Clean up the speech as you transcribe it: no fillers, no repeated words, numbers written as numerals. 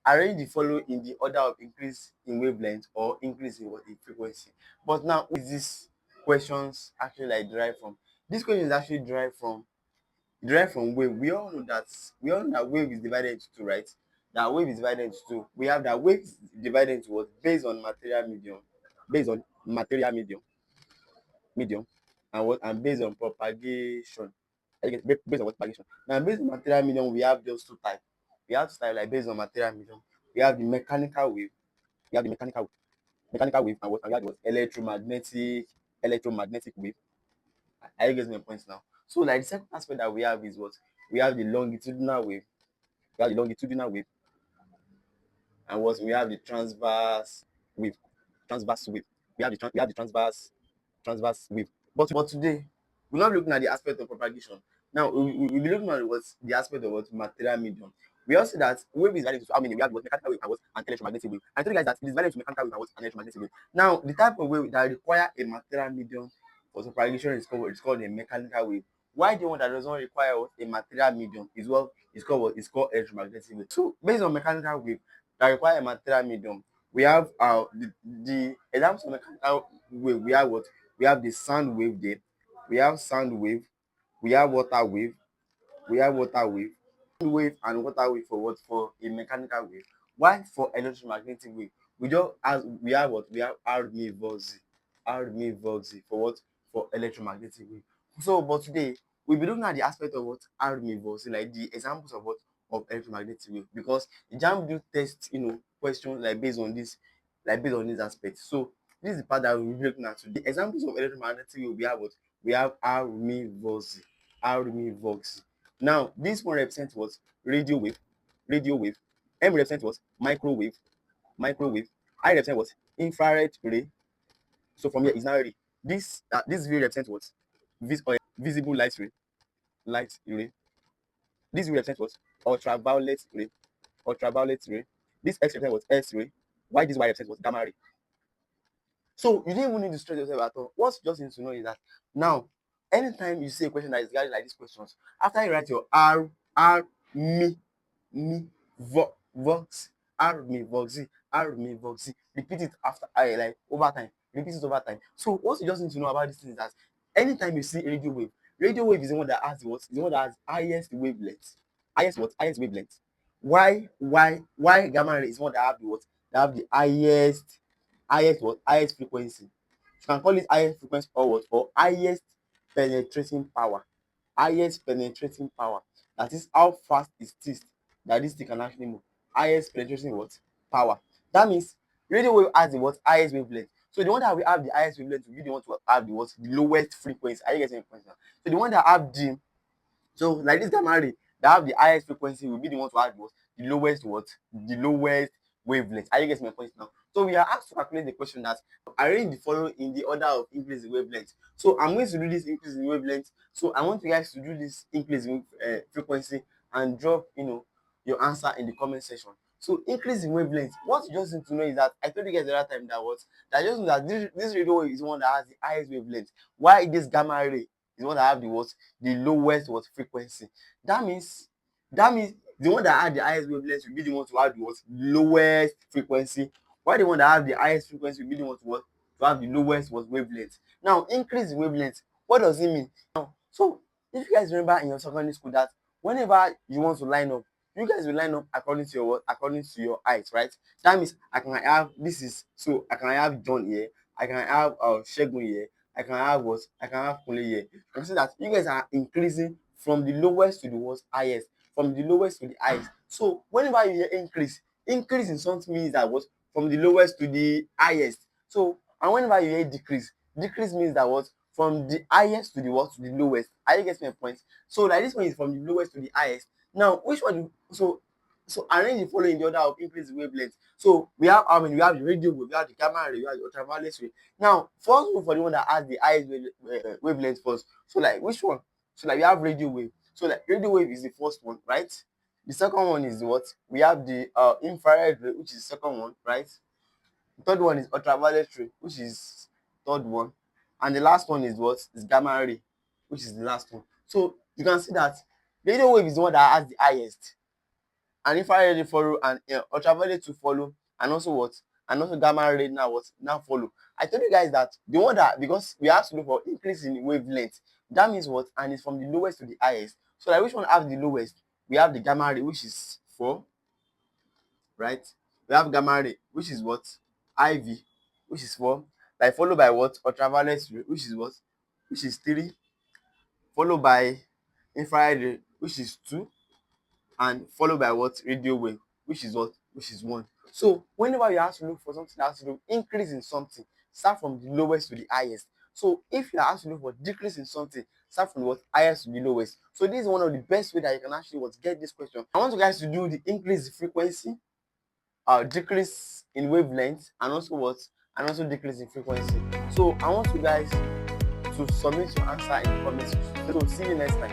arrange the following in the order of increase in wavelength or increase in what in frequency. But now, is this questions actually like derived from? This question is actually derived from wave. We all know that wave is divided into two, right? That wave is divided into two. We have that wave is divided into what? Based on material medium, based on material medium, and what and based on propagation. Based on what propagation. Now, based on material medium, we have just two types. We have two types like based on material medium. We have the mechanical wave. We have the mechanical wave, and what and we have what electromagnetic wave. Are you getting my points now? So like the second aspect that we have is what we have the longitudinal wave. We have the longitudinal wave, and what we have the wave. Transverse wave. We have the transverse wave. But today we're not looking at the aspect of propagation. Now we'll be looking at what the aspect of what material medium. We also that wave is divided into how many? We have what mechanical wave and what and electromagnetic wave. I told you guys that it is divided into mechanical wave and what and electromagnetic wave. Now the type of wave that require a material medium for propagation is called a mechanical wave. Why the one that does not require what a material medium is what is called electromagnetic wave. So based on mechanical wave that require a material medium, we have the examples of mechanical wave. We have what we have the sound wave there. We have sound wave. We have water wave. We have water wave. Sound wave and water wave for what? For a mechanical wave. Why for electromagnetic wave? We have what? We have R for what? For electromagnetic wave. So but today we'll be looking at the aspect of what R like the examples of what of electromagnetic wave, because the jam do test questions like based on this aspect. So this is the part that we'll be looking at today. The examples of electromagnetic wave, we have what? We have R. Now, this one represents what? Radio wave. Radio wave. M represents what? Microwave. Microwave. I represent what? Infrared ray. So from here, it's now ready. This V represents what? Visible light ray. Light ray. This V represents what? Ultraviolet ray. Ultraviolet ray. This X represents what? X ray. Why this Y represents what? Gamma ray. So you didn't even need to stress yourself at all. What you just need to know is that now, anytime you see a question that is regarding like these questions, after you write your me, vox, repeat it after like over time. Repeat it over time. So what you just need to know about this thing is that anytime you see radio wave is the one that has what? Is the one that has highest wavelength. Highest what? Highest wavelength. Why gamma ray is one that have the what? That have the highest what? Highest frequency. You can call it highest frequency or what? Or highest penetrating power. Highest penetrating power. That is how fast it is that this thing can actually move. Highest penetrating what? Power. That means radio wave has the what? Highest wavelength. So the one that we have the highest wavelength will be the one to have the what? The lowest frequency. Are you getting the point now? So the one that have like this gamma ray that have the highest frequency will be the one to have the lowest what? The lowest wavelength. Are you getting my point now? So we are asked to calculate the question that arrange the following in the order of increase in wavelength. So I'm going to do this increase in wavelength. So I want you guys to do this increase in frequency and drop your answer in the comment section. So increase in wavelength. What you just need to know is that I told you guys the other time that just know that this radio wave is one that has the highest wavelength. Why this gamma ray is one that have the lowest frequency. That means the one that had the highest wavelength will be the one to have the lowest frequency, while the one that have the highest frequency will be the one to have the lowest wavelength. Now, increase in wavelength, what does it mean? Now, so if you guys remember in your secondary school that whenever you want to line up, you guys will line up according to your height, right? That means I can have John here, I can have Shegun here, I can have Kunle here. You can see that you guys are increasing from the lowest to the highest, from the lowest to the highest. So whenever you hear increase in something means that from the lowest to the highest. So and whenever you hear decrease means that from the highest to the to the lowest. Are you getting my point? So like this one is from the lowest to the highest. Now which one? So arrange the following in the order of increase in wavelength. So we have how many? We have the radio wave, we have the gamma ray, we have the ultraviolet ray. Now first one for the one that has the highest wavelength first. So like which one? So like we have radio wave. So like radio wave is the first one, right? The second one is what? We have the infrared ray, which is the second one, right? The third one is ultraviolet ray, which is third one. And the last one is what? Is gamma ray, which is the last one. So you can see that radio wave is the one that has the highest. and infrared ray follow, and ultraviolet to follow, and also what, and also gamma ray now follow. I told you guys that the one that, because we have to look for increase in wavelength, that means what, and it's from the lowest to the highest. So like which one have the lowest? We have the gamma ray, which is 4, right? We have gamma ray, which is what, IV, which is 4, like followed by what, ultraviolet ray, which is what, which is 3, followed by infrared ray, which is 2, and followed by what, radio wave, which is what, which is 1. So whenever you have to look for something that has to do increase in something, start from the lowest to the highest. So if you have to look for decrease in something, start from what, highest to the lowest. So this is one of the best way that you can actually what, get this question. I want you guys to do the increase in frequency, decrease in wavelength, and also what, and also decrease in frequency. So I want you guys to submit your answer in the comment section. So see you next time.